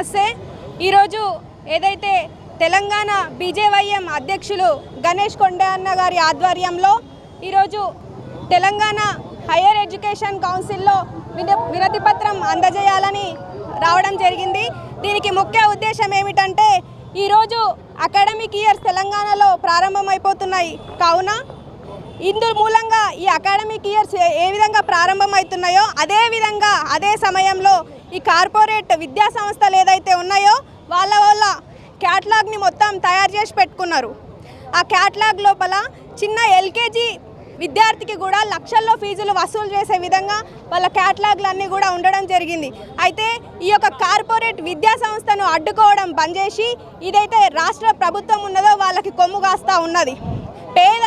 నమస్తే। ఈరోజు ఏదైతే తెలంగాణ బీజేవైఎం అధ్యక్షులు గణేష్ కొండన్న గారి ఆధ్వర్యంలో ఈరోజు తెలంగాణ హైయర్ ఎడ్యుకేషన్ కౌన్సిల్లో వినతి పత్రం అందజేయాలని రావడం జరిగింది। దీనికి ముఖ్య ఉద్దేశం ఏమిటంటే ఈరోజు అకాడమిక్ ఇయర్స్ తెలంగాణలో ప్రారంభమైపోతున్నాయి కావున ఇందు మూలంగా ఈ అకాడమిక్ ఇయర్స్ ఏ విధంగా ప్రారంభమవుతున్నాయో అదే సమయంలో ఈ కార్పొరేట్ విద్యా సంస్థలు ఏదైతే ఉన్నాయో వాళ్ళ క్యాటలాగ్ని మొత్తం తయారు చేసి పెట్టుకున్నారు। ఆ క్యాటలాగ్ లోపల చిన్న ఎల్కేజీ విద్యార్థికి కూడా లక్షల్లో ఫీజులు వసూలు చేసే విధంగా వాళ్ళ క్యాటలాగ్లన్నీ కూడా ఉండడం జరిగింది। అయితే ఈ యొక్క కార్పొరేట్ విద్యా సంస్థను అడ్డుకోవడం బంద్ చేసి ఇదైతే రాష్ట్ర ప్రభుత్వం ఉన్నదో వాళ్ళకి కొమ్ము కాస్తా ఉన్నది। పేద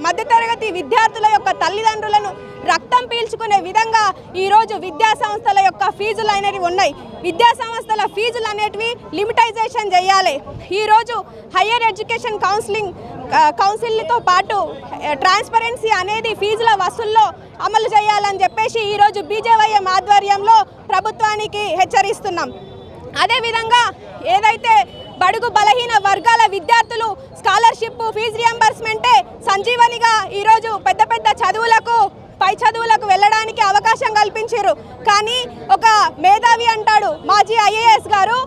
మధ్యతరగతి విద్యార్థుల యొక్క తల్లిదండ్రులను రక్తం పీల్చుకునే విధంగా ఈరోజు విద్యా సంస్థల యొక్క ఫీజులు అనేవి ఉన్నాయి। విద్యా సంస్థల ఫీజులు అనేటివి లిమిటైజేషన్ చేయాలి। ఈరోజు హయ్యర్ ఎడ్యుకేషన్ కౌన్సిల్తో పాటు ట్రాన్స్పరెన్సీ అనేది ఫీజుల వసూల్లో అమలు చేయాలని చెప్పేసి ఈరోజు బీజేవైఎం ఆధ్వర్యంలో ప్రభుత్వానికి హెచ్చరిస్తున్నాం। అదేవిధంగా ఏదైతే బడుగు బలహీన వర్గాల విద్యార్థులు స్కాలర్షిప్ ఫీజు రియంబర్స్మెంటే సంజీవనిగా ఈరోజు పెద్ద చదువులకు పై చదువులకు వెళ్ళడానికి అవకాశం కల్పించారు। కానీ ఒక మేధావి అంటాడు మాజీ ఐఏఎస్ గారు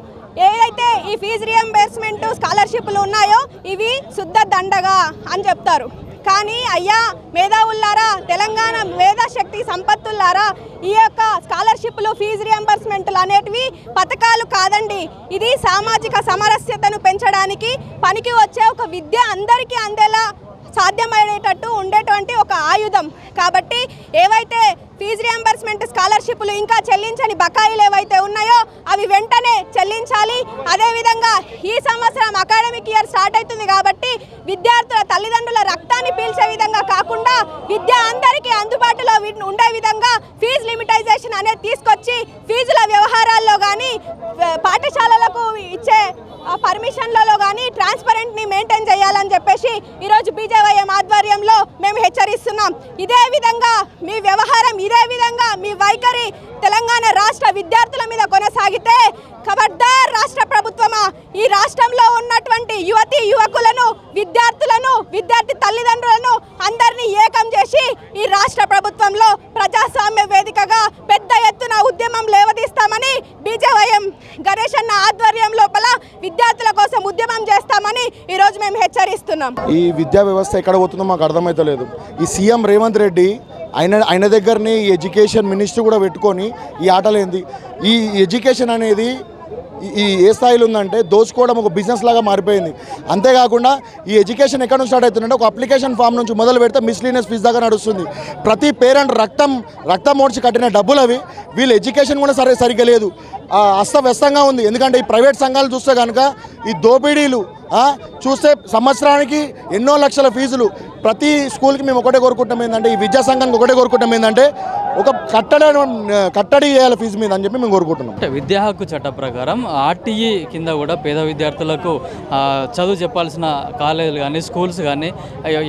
ఏదైతే ఈ ఫీజు రియంబర్స్మెంట్ స్కాలర్షిప్లు ఉన్నాయో ఇవి శుద్ధ దండగా అని చెప్తారు। కానీ అయ్యా మేధావులారా, తెలంగాణ మేధాశక్తి సంపత్తులారా, ఈ యొక్క స్కాలర్షిప్లు ఫీజు రియంబర్స్మెంట్లు అనేటివి పథకాలు కాదండి। ఇది సామాజిక సమరస్యతను పెంచడానికి పనికి వచ్చే ఒక విద్య అందరికీ అందేలా సాధ్యమయ్యేటట్టు ఉండేటువంటి ఒక ఆయుధం। కాబట్టి ఏవైతే ఫీజు రియంబర్స్మెంట్ స్కాలర్షిప్లు ఇంకా చెల్లించని బకాయిలు ఏవైతే ఉన్నాయో అవి వెంటనే చెల్లించాలి। అదేవిధంగా ఈ సంవత్సరం అకాడమిక్ ఇయర్ స్టార్ట్ అవుతుంది కాబట్టి విద్యార్థుల తల్లిదండ్రుల రక్తాన్ని పీల్చే విధంగా కాకుండా విద్య అందరికీ అందుబాటులో ఉండే విధంగా ఫీజు లిమిటైజేషన్ అనేది తీసుకొచ్చి ఫీజుల వ్యవహారాల్లో కానీ పాఠశాలలకు ఇచ్చే పర్మిషన్లలో కానీ ట్రాన్స్పరెంట్ని మెయింటైన్ చేయాలని చెప్పేసి ఈరోజు బీజేవైఎం ఆధ్వర్యంలో మేము హెచ్చరిస్తున్నాం। ఇదే విధంగా మీ వ్యవహారం, ఇదే విధంగా మీ వైఖరి తెలంగాణ రాష్ట్ర విద్యార్థుల మీద కొనసాగితే ఖబర్దార్ రాష్ట్ర ప్రభుత్వమా, ఈ రాష్ట్రంలో ఉన్నటువంటి యువతి యువకులను విద్యార్థి తల్లిదండ్రులను అందరినీ ఏకం చేసి ఈ రాష్ట్ర ప్రభుత్వంలో ప్రజాస్వామ్య వేదికగా పెద్ద ఎత్తున ఉద్యమం లేవదీస్తామని బీజేవైఎం గణేష్ అన్న ఆధ్వర్యం లోపల విద్యార్థుల కోసం ఉద్యమం చేస్తామని ఈరోజు మేము హెచ్చరిస్తున్నాం। ఈ విద్యా వ్యవస్థ ఎక్కడ పోతుందో మాకు అర్థమైతలేదు। ఈ సీఎం రేవంత్ రెడ్డి ఆయన దగ్గరనే ఈ ఎడ్యుకేషన్ మినిస్టర్ కూడా పెట్టుకొని ఈ ఆటలేంది। ఈ ఎడ్యుకేషన్ అనేది ఏ స్థాయిలో ఉందంటే దోచుకోవడం ఒక బిజినెస్ లాగా మారిపోయింది। అంతేకాకుండా ఈ ఎడ్యుకేషన్ ఎక్కడ నుంచి స్టార్ట్ అవుతుందంటే ఒక అప్లికేషన్ ఫామ్ నుంచి మొదలు పెడితే మిస్లీనియస్ ఫీజు దాకా నడుస్తుంది। ప్రతి పేరెంట్ రక్తం ఓడ్చి కట్టిన డబ్బులు అవి, వీళ్ళు ఎడ్యుకేషన్ కూడా సరిగ్గా లేదు, అస్తవ్యస్తంగా ఉంది। ఎందుకంటే ఈ ప్రైవేట్ సంఘాలు చూస్తే కనుక ఈ దోపిడీలు చూస్తే సంవత్సరానికి ఎన్నో లక్షల ఫీజులు। ప్రతి స్కూల్కి మేము ఒకటే కోరుకుంటాం ఏంటంటే, ఈ విద్యా సంఘానికి ఒకటే కోరుకుంటాం ఏంటంటే ఒక కట్టడి చేయాలి ఫీజు మీద అని చెప్పి మేము కోరుకుంటున్నాం। విద్యా హక్కు చట్ట ప్రకారం ఆర్టీఈ కింద కూడా పేద విద్యార్థులకు చదువు చెప్పాల్సిన కాలేజీలు కానీ స్కూల్స్ కానీ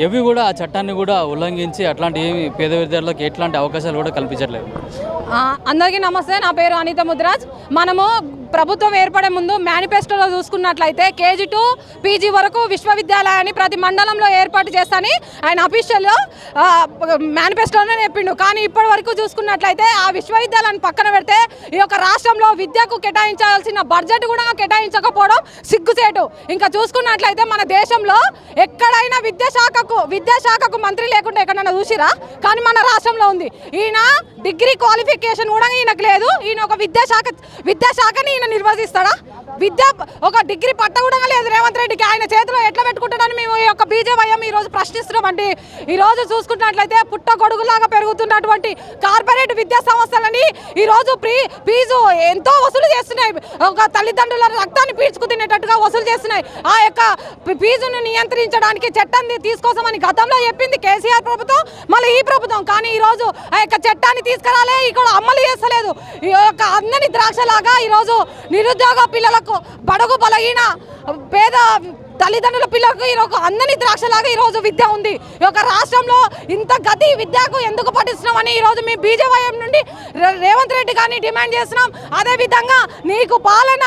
ఎవి కూడా ఆ చట్టాన్ని కూడా ఉల్లంఘించి అట్లాంటి ఏమి పేద విద్యార్థులకు ఎట్లాంటి అవకాశాలు కూడా కల్పించట్లేదు। అందరికీ నమస్తే, నా పేరు అనిత ముద్రాజ్। మనము ప్రభుత్వం ఏర్పడే ముందు మేనిఫెస్టోలో చూసుకున్నట్లయితే కేజీ టు పీజీ వరకు విశ్వవిద్యాలయాన్ని ప్రతి మండలంలో ఏర్పాటు చేస్తానని ఆయన అఫీషియల్లో మేనిఫెస్టోనే చెప్పిండు। కానీ ఇప్పటి వరకు చూసుకున్నట్లయితే ఆ విశ్వవిద్యాలయాన్ని పక్కన పెడితే ఈ యొక్క రాష్ట్రంలో విద్యకు కేటాయించాల్సిన బడ్జెట్ కూడా కేటాయించకపోవడం సిగ్గుచేటు। ఇంకా చూసుకున్నట్లయితే మన దేశంలో ఎక్కడైనా విద్యాశాఖకు మంత్రి లేకుండా ఎక్కడైనా చూసిరా? కానీ మన రాష్ట్రంలో ఉంది। ఈయన డిగ్రీ క్వాలిఫికేషన్ కూడా ఈయనకు లేదు। ఈయన ఒక విద్యాశాఖని ఈయన నిర్వహిస్తాడా? ఒక డిగ్రీ పట్ట కూడా లేదు రేవంత్ రెడ్డికి, ఆయన చేతిలో ఎట్లా పెట్టుకుంటాడని మేము ఈ యొక్క బీజేవైఎం ఈరోజు ప్రశ్నిస్తున్నామండి। ఈరోజు చూసుకున్నట్లయితే పుట్టగొడుగులాగా పెరుగుతున్నటువంటి కార్పొరేట్ విద్యా సంస్థలని ఈరోజు ఫీజు ఎంతో వసూలు చేస్తున్నాయి, ఒక తల్లిదండ్రుల రక్తాన్ని పీల్చుకు తినేటట్టుగా వసూలు చేస్తున్నాయి। ఆ యొక్క ఫీజును నియంత్రించడానికి చట్టాన్ని తీసుకోసమని గతంలో చెప్పింది కేసీఆర్ ప్రభుత్వం, మళ్ళీ ఈ ప్రభుత్వం। కానీ ఈరోజు ఆ యొక్క చట్టాన్ని తీసుకురాలే, ఇక్కడ అమలు చేస్తలేదు। ఈ యొక్క అందరి ద్రాక్షలాగా ఈరోజు నిరుద్యోగ పిల్లలకు, బడుగు బలహీన పేద తల్లిదండ్రుల పిల్లలకు ఈరోజు అందని ద్రాక్షలాగా ఈరోజు విద్య ఉంది. ఈ యొక్క రాష్ట్రంలో ఇంత గతి విద్యకు ఎందుకు పట్టిస్తున్నామని ఈరోజు మేము బీజేవైఎం నుండి రేవంత్ రెడ్డి గారిని డిమాండ్ చేస్తున్నాం. అదేవిధంగా నీకు పాలన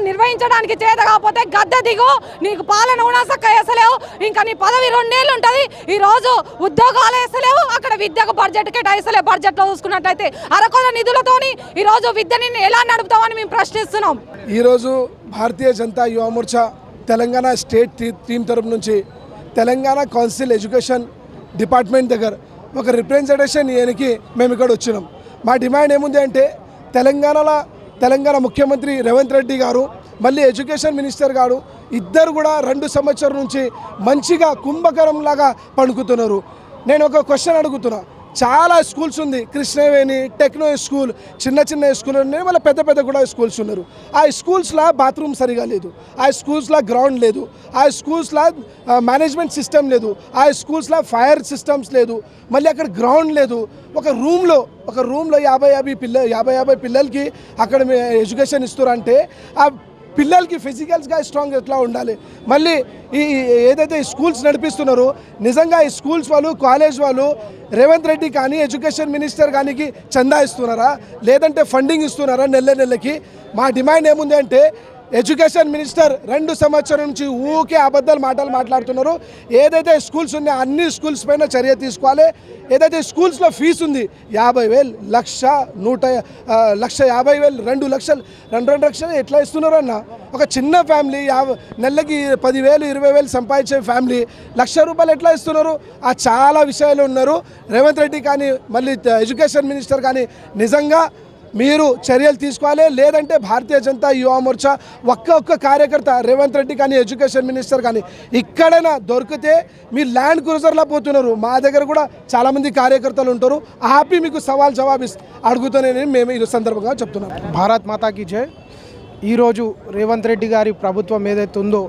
నిర్వహించడానికి చేత కాకపోతే గద్దె దిగు, నీకు పాలన కూడా చక్కగా వేసలేవు, ఇంకా నీ పదవి 2 ఏళ్ళు ఉంటుంది. ఈరోజు ఉద్యోగాలు వేసలేవు, అక్కడ విద్యకు బడ్జెట్ కేటాయిస్తలేవు. బడ్జెట్లో చూసుకున్నట్టయితే అరకొర నిధులతోని ఈరోజు విద్యని ఎలా నడుపుతామని మేము ప్రశ్నిస్తున్నాం. ఈరోజు భారతీయ జనతా యువ మోర్చా తెలంగాణ స్టేట్ టీమ్ తరపు నుంచి తెలంగాణ కౌన్సిల్ ఎడ్యుకేషన్ డిపార్ట్మెంట్ దగ్గర ఒక రిప్రజెంటేషన్ ఇవ్వడానికి మేము ఇక్కడ వచ్చినాం. మా డిమాండ్ ఏముంది అంటే తెలంగాణ ముఖ్యమంత్రి రేవంత్ రెడ్డి గారు మళ్ళీ ఎడ్యుకేషన్ మినిస్టర్ గారు ఇద్దరు కూడా 2 సంవత్సరాల నుంచి మంచిగా కుంభకరంలాగా పణుకుతున్నారు. నేను ఒక క్వశ్చన్ అడుగుతున్నా, చాలా స్కూల్స్ ఉంది, కృష్ణవేణి, టెక్నో స్కూల్, చిన్న స్కూల్ ఉన్నాయి, మళ్ళీ పెద్ద కూడా స్కూల్స్ ఉన్నారు. ఆ స్కూల్స్లో బాత్రూమ్ సరిగా లేదు, ఆ స్కూల్స్లో గ్రౌండ్ లేదు, ఆ స్కూల్స్లో మేనేజ్మెంట్ సిస్టమ్ లేదు, ఆ స్కూల్స్లో ఫైర్ సిస్టమ్స్ లేదు, మళ్ళీ అక్కడ గ్రౌండ్ లేదు. ఒక రూమ్లో 50 పిల్లలకి అక్కడ ఎడ్యుకేషన్ ఇస్తారంటే ఆ పిల్లలకి ఫిజికల్స్గా స్ట్రాంగ్ ఎట్లా ఉండాలి? మళ్ళీ ఏదైతే స్కూల్స్ నడిపిస్తున్నారో నిజంగా ఈ స్కూల్స్ వాళ్ళు, కాలేజ్ వాళ్ళు రేవంత్ రెడ్డి కానీ ఎడ్యుకేషన్ మినిస్టర్ కానీ చందా ఇస్తున్నారా, లేదంటే ఫండింగ్ ఇస్తున్నారా నెలకి? మా డిమాండ్ ఏముంది అంటే ఎడ్యుకేషన్ మినిస్టర్ 2 సంవత్సరాల నుంచి ఊకే అబద్ధాలు మాట్లాడుతున్నారు. ఏదైతే స్కూల్స్ ఉన్నాయో అన్ని స్కూల్స్ పైన చర్య తీసుకోవాలి. ఏదైతే స్కూల్స్లో ఫీజు ఉంది 50,000, 1,50,000, 2 లక్షలు, 2 లక్షలు ఎట్లా ఇస్తున్నారు అన్న? ఒక చిన్న ఫ్యామిలీ నెలకి 10,000, 20,000 సంపాదించే ఫ్యామిలీ ₹1,00,000 ఎట్లా ఇస్తున్నారు? ఆ చాలా విషయాలు ఉన్నారు. రేవంత్ రెడ్డి కానీ మళ్ళీ ఎడ్యుకేషన్ మినిస్టర్ కానీ నిజంగా మీరు చర్యలు తీసుకోవాలి. లేదంటే భారతీయ జనతా యువ మోర్చా ఒక్క కార్యకర్త రేవంత్ రెడ్డి కానీ ఎడ్యుకేషన్ మినిస్టర్ కానీ ఇక్కడైనా దొరికితే మీరు ల్యాండ్ క్రూజర్లా పోతున్నారు. మా దగ్గర కూడా చాలామంది కార్యకర్తలు ఉంటారు, ఆపి మీకు జవాబు అడుగుతానని మేము ఈ సందర్భంగా చెప్తున్నాం. భారత్ మాతాకి జై. ఈరోజు రేవంత్ రెడ్డి గారి ప్రభుత్వం ఏదైతే ఉందో,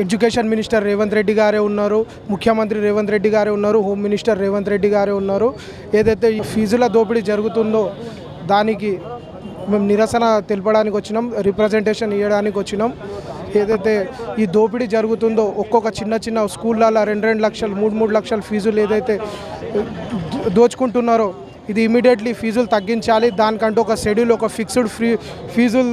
ఎడ్యుకేషన్ మినిస్టర్ రేవంత్ రెడ్డి గారే ఉన్నారు, ముఖ్యమంత్రి రేవంత్ రెడ్డి గారే ఉన్నారు, హోమ్ మినిస్టర్ రేవంత్ రెడ్డి గారే ఉన్నారు. ఏదైతే ఈ ఫీజుల దోపిడీ జరుగుతుందో దానికి మేము నిరసన తెలపడానికి వచ్చినాం, రిప్రజెంటేషన్ ఇవ్వడానికి వచ్చినాం. ఏదైతే ఈ దోపిడీ జరుగుతుందో ఒక్కొక్క చిన్న స్కూళ్ళల్లో 2 లక్షలు, 3 లక్షల ఫీజులు ఏదైతే దోచుకుంటున్నారో ఇది ఇమీడియట్లీ ఫీజులు తగ్గించాలి. దానికంటూ ఒక షెడ్యూల్, ఒక ఫిక్స్డ్ ఫీజులు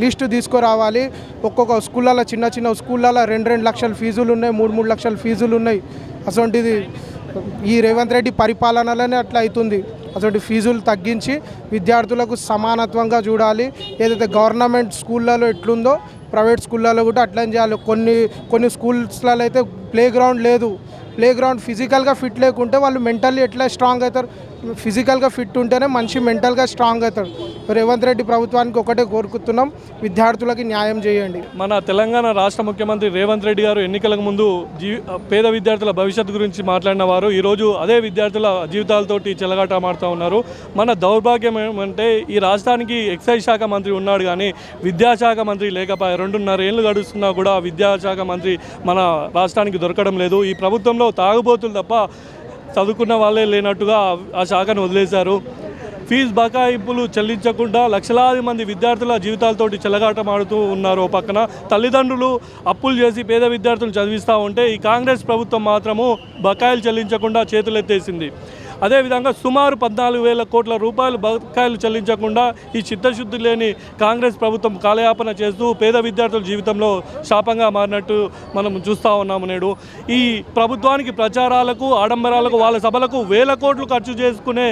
లిస్టు తీసుకురావాలి. ఒక్కొక్క స్కూళ్ళల్లో చిన్న స్కూళ్ళల్లో 2 లక్షల ఫీజులు ఉన్నాయి, 3 లక్షల ఫీజులు ఉన్నాయి. అసలు ఈ రేవంత్ రెడ్డి పరిపాలనలోనే అట్లా అవుతుంది. అసలు ఫీజులు తగ్గించి విద్యార్థులకు సమానత్వంగా చూడాలి. ఏదైతే గవర్నమెంట్ స్కూళ్ళలో ఎట్లుందో ప్రైవేట్ స్కూళ్ళలో కూడా అట్లనే చేయాలి. కొన్ని స్కూల్స్లలో అయితే ప్లే గ్రౌండ్ ఫిజికల్గా ఫిట్ లేకుంటే వాళ్ళు మెంటల్లీ ఎట్లా స్ట్రాంగ్ అవుతారు? ఫిజికల్గా ఫిట్ ఉంటేనే మనిషి మెంటల్గా స్ట్రాంగ్ అవుతాడు. రేవంత్ రెడ్డి ప్రభుత్వానికి ఒకటే కోరుకుతున్నాం, విద్యార్థులకి న్యాయం చేయండి. మన తెలంగాణ రాష్ట్ర ముఖ్యమంత్రి రేవంత్ రెడ్డి గారు ఎన్నికలకు ముందు పేద విద్యార్థుల భవిష్యత్తు గురించి మాట్లాడిన వారు ఈరోజు అదే విద్యార్థుల జీవితాలతోటి చెలగాటమాడుతూ ఉన్నారు. మన దౌర్భాగ్యం ఏమంటే ఈ రాష్ట్రానికి ఎక్సైజ్ శాఖ మంత్రి ఉన్నాడు కానీ విద్యాశాఖ మంత్రి లేకపోయా. 2.5 ఏళ్ళు గడుస్తున్నా కూడా విద్యాశాఖ మంత్రి మన రాష్ట్రానికి దొరకడం లేదు. ఈ ప్రభుత్వంలో తాగుబోతులు తప్ప చదువుకున్న వాళ్ళే లేనట్టుగా ఆ శాఖను వదిలేశారు. ఫీజు బకాయింపులు చెల్లించకుండా లక్షలాది మంది విద్యార్థుల జీవితాలతోటి చెలగాటమాడుతూ ఉన్నారు. ఓ పక్కన తల్లిదండ్రులు అప్పులు చేసి పేద విద్యార్థులు చదివిస్తూ ఉంటే ఈ కాంగ్రెస్ ప్రభుత్వం మాత్రము బకాయిలు చెల్లించకుండా చేతులెత్తేసింది. అదేవిధంగా సుమారు 14,000 కోట్ల రూపాయలు బకాయిలు చెల్లించకుండా ఈ చిత్తశుద్ధి లేని కాంగ్రెస్ ప్రభుత్వం కాలయాపన చేస్తూ పేద విద్యార్థుల జీవితంలో శాపంగా మారినట్టు మనం చూస్తూ ఉన్నాము. నేడు ఈ ప్రభుత్వానికి ప్రచారాలకు, ఆడంబరాలకు, వాళ్ళ సభలకు 1,000 కోట్లు ఖర్చు చేసుకునే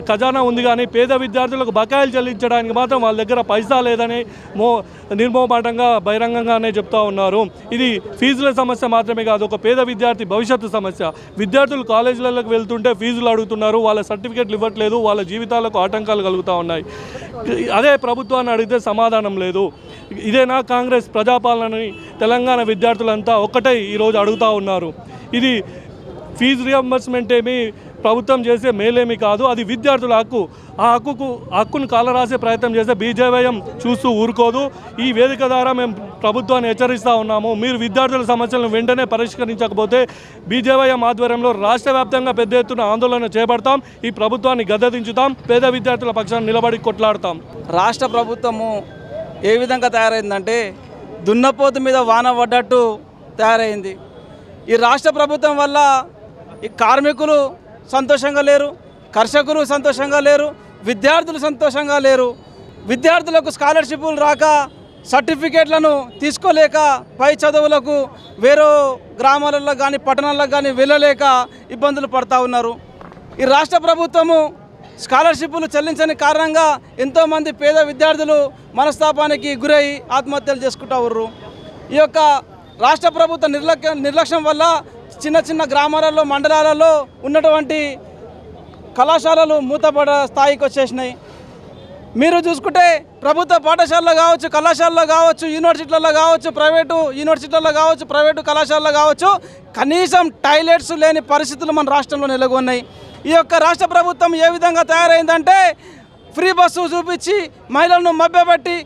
ఖజానా ఉంది కానీ పేద విద్యార్థులకు బకాయిలు చెల్లించడానికి మాత్రం వాళ్ళ దగ్గర పైసా లేదని నిర్మోహమాటంగా బహిరంగంగానే చెప్తా ఉన్నారు. ఇది ఫీజుల సమస్య మాత్రమే కాదు, ఒక పేద విద్యార్థి భవిష్యత్తు సమస్య. విద్యార్థులు కాలేజీలకు వెళ్తుంటే ఫీజులు అడుగుతున్నారు, వాళ్ళ సర్టిఫికేట్లు ఇవ్వట్లేదు, వాళ్ళ జీవితాలకు ఆటంకాలు కలుగుతూ ఉన్నాయి. అదే ప్రభుత్వాన్ని అడిగితే సమాధానం లేదు. ఇదేనా కాంగ్రెస్ ప్రజాపాలనని తెలంగాణ విద్యార్థులంతా ఒక్కటే ఈరోజు అడుగుతూ ఉన్నారు. ఇది ఫీజు రియంబర్స్మెంట్ ఏమీ ప్రభుత్వం చేసే మేలేమీ కాదు, అది విద్యార్థుల హక్కు. ఆ హక్కును కాలరాసే ప్రయత్నం చేస్తే బీజేవైఎం చూస్తూ ఊరుకోదు. ఈ వేదిక ద్వారా మేము ప్రభుత్వాన్ని హెచ్చరిస్తూ ఉన్నాము, మీరు విద్యార్థుల సమస్యలను వెంటనే పరిష్కరించకపోతే బీజేవైఎం ఆధ్వర్యంలో రాష్ట్ర వ్యాప్తంగా పెద్ద ఎత్తున ఆందోళన చేపడతాం, ఈ ప్రభుత్వాన్ని గద్దెదించుతాం, పేద విద్యార్థుల పక్షాన్ని నిలబడి కొట్లాడతాం. రాష్ట్ర ప్రభుత్వము ఏ విధంగా తయారైందంటే దున్నపోతు మీద వాన పడ్డట్టు తయారైంది. ఈ రాష్ట్ర ప్రభుత్వం వల్ల ఈ కార్మికులు సంతోషంగా లేరు, కర్షకులు సంతోషంగా లేరు, విద్యార్థులు సంతోషంగా లేరు. విద్యార్థులకు స్కాలర్షిప్లు రాక, సర్టిఫికేట్లను తీసుకోలేక, పై చదువులకు వేరే గ్రామాలలో కానీ పట్టణాలకు కానీ వెళ్ళలేక ఇబ్బందులు పడుతూ ఉన్నారు. ఈ రాష్ట్ర ప్రభుత్వము స్కాలర్షిప్లు చెల్లించని కారణంగా ఎంతోమంది పేద విద్యార్థులు మనస్తాపానికి గురై ఆత్మహత్యలు చేసుకుంటూ ఉన్నారు. ఈ యొక్క రాష్ట్ర ప్రభుత్వ నిర్లక్ష్యం వల్ల చిన్న చిన్న గ్రామాలలో, మండలాలలో ఉన్నటువంటి కళాశాలలు మూతపడ స్థాయికి వచ్చేసినాయి. మీరు చూసుకుంటే ప్రభుత్వ పాఠశాలలో కావచ్చు, కళాశాలలో కావచ్చు, యూనివర్సిటీలలో కావచ్చు, ప్రైవేటు యూనివర్సిటీలలో కావచ్చు, ప్రైవేటు కళాశాలలో కావచ్చు, కనీసం టాయిలెట్స్ లేని పరిస్థితులు మన రాష్ట్రంలో నెలకొన్నాయి. ఈ యొక్క రాష్ట్ర ప్రభుత్వం ఏ విధంగా తయారైందంటే ఫ్రీ బస్సు చూపించి మహిళలను మభ్యపెట్టి,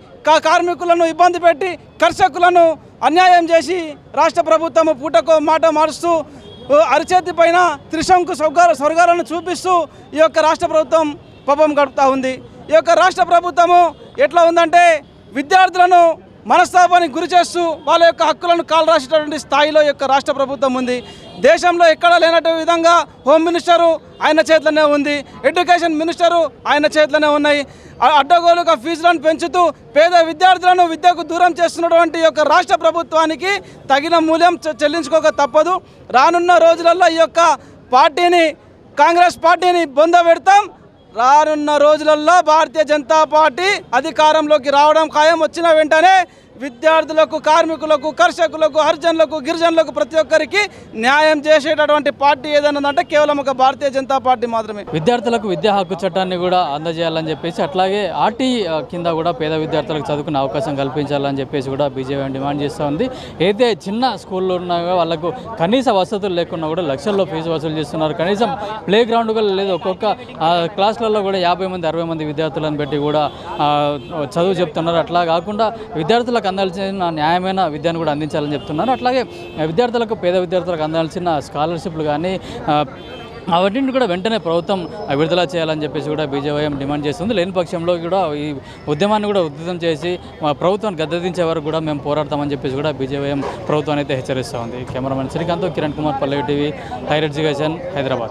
కార్మికులను ఇబ్బంది పెట్టి, కర్షకులను అన్యాయం చేసి రాష్ట్ర ప్రభుత్వం పూటకో మాట మారుస్తూ అరిచేతి పైన త్రిశంకు స్వర్గాలను చూపిస్తూ ఈ యొక్క రాష్ట్ర ప్రభుత్వం పాపం గడుపుతూ ఉంది. ఈ యొక్క రాష్ట్ర ప్రభుత్వము ఎట్లా ఉందంటే విద్యార్థులను మనస్తాపానికి గురి చేస్తూ వాళ్ళ యొక్క హక్కులను కాలరాసేటటువంటి స్థాయిలో యొక్క రాష్ట్ర ప్రభుత్వం ఉంది. దేశంలో ఎక్కడా లేనటువంటి విధంగా హోమ్ మినిస్టరు ఆయన చేతిలోనే ఉంది, ఎడ్యుకేషన్ మినిస్టరు ఆయన చేతిలోనే ఉన్నాయి. అడ్డగోలుగా ఫీజులను పెంచుతూ పేద విద్యార్థులను విద్యకు దూరం చేస్తున్నటువంటి యొక్క రాష్ట్ర ప్రభుత్వానికి తగిన మూల్యం చెల్లించుకోక తప్పదు. రానున్న రోజులలో ఈ యొక్క పార్టీని, కాంగ్రెస్ పార్టీని బొందబెడతాం. రానున్న రోజులలో భారతీయ జనతా పార్టీ అధికారంలోకి రావడం ఖాయం. వచ్చిన వెంటనే విద్యార్థులకు, కార్మికులకు, కర్షకులకు, హరిజనులకు, గిరిజనులకు ప్రతి ఒక్కరికి న్యాయం చేసేటటువంటి పార్టీ ఏదైనా ఉందంటే కేవలం ఒక భారతీయ జనతా పార్టీ మాత్రమే. విద్యార్థులకు విద్యా హక్కు చట్టాన్ని కూడా అందజేయాలని చెప్పేసి, అట్లాగే ఆర్టీ కింద కూడా పేద విద్యార్థులకు చదువుకునే అవకాశం కల్పించాలని చెప్పేసి కూడా బీజేపీ డిమాండ్ చేస్తూ ఉంది. అయితే చిన్న స్కూల్లో ఉన్నా వాళ్ళకు కనీస వసతులు లేకున్నా కూడా లక్షల్లో ఫీజు వసూలు చేస్తున్నారు. కనీసం ప్లే గ్రౌండ్ కూడా లేదు. ఒక్కొక్క క్లాసులలో కూడా 50 మంది 60 మంది విద్యార్థులను పెట్టి కూడా చదువు చెప్తున్నారు. అట్లా కాకుండా విద్యార్థులకు అందాల్సిన న్యాయమైన విద్యను కూడా అందించాలని చెప్తున్నారు. అట్లాగే విద్యార్థులకు, పేద విద్యార్థులకు అందాల్సిన స్కాలర్షిప్లు కానీ అవన్నింటిని కూడా వెంటనే ప్రభుత్వం విడుదల చేయాలని చెప్పేసి కూడా బీజేవైఎం డిమాండ్ చేస్తుంది. లేని పక్షంలో కూడా ఈ ఉద్యమాన్ని కూడా ఉధృతం చేసి ప్రభుత్వాన్ని గద్దెదించే వరకు కూడా మేము పోరాడతామని చెప్పేసి కూడా బీజేవైఎం ప్రభుత్వాన్ని అయితే హెచ్చరిస్తూ ఉంది. కెమెరామెన్ శ్రీకాంత్, కిరణ్ కుమార్, పల్లవి టీవీ, హైయర్ ఎడ్యుకేషన్, హైదరాబాద్.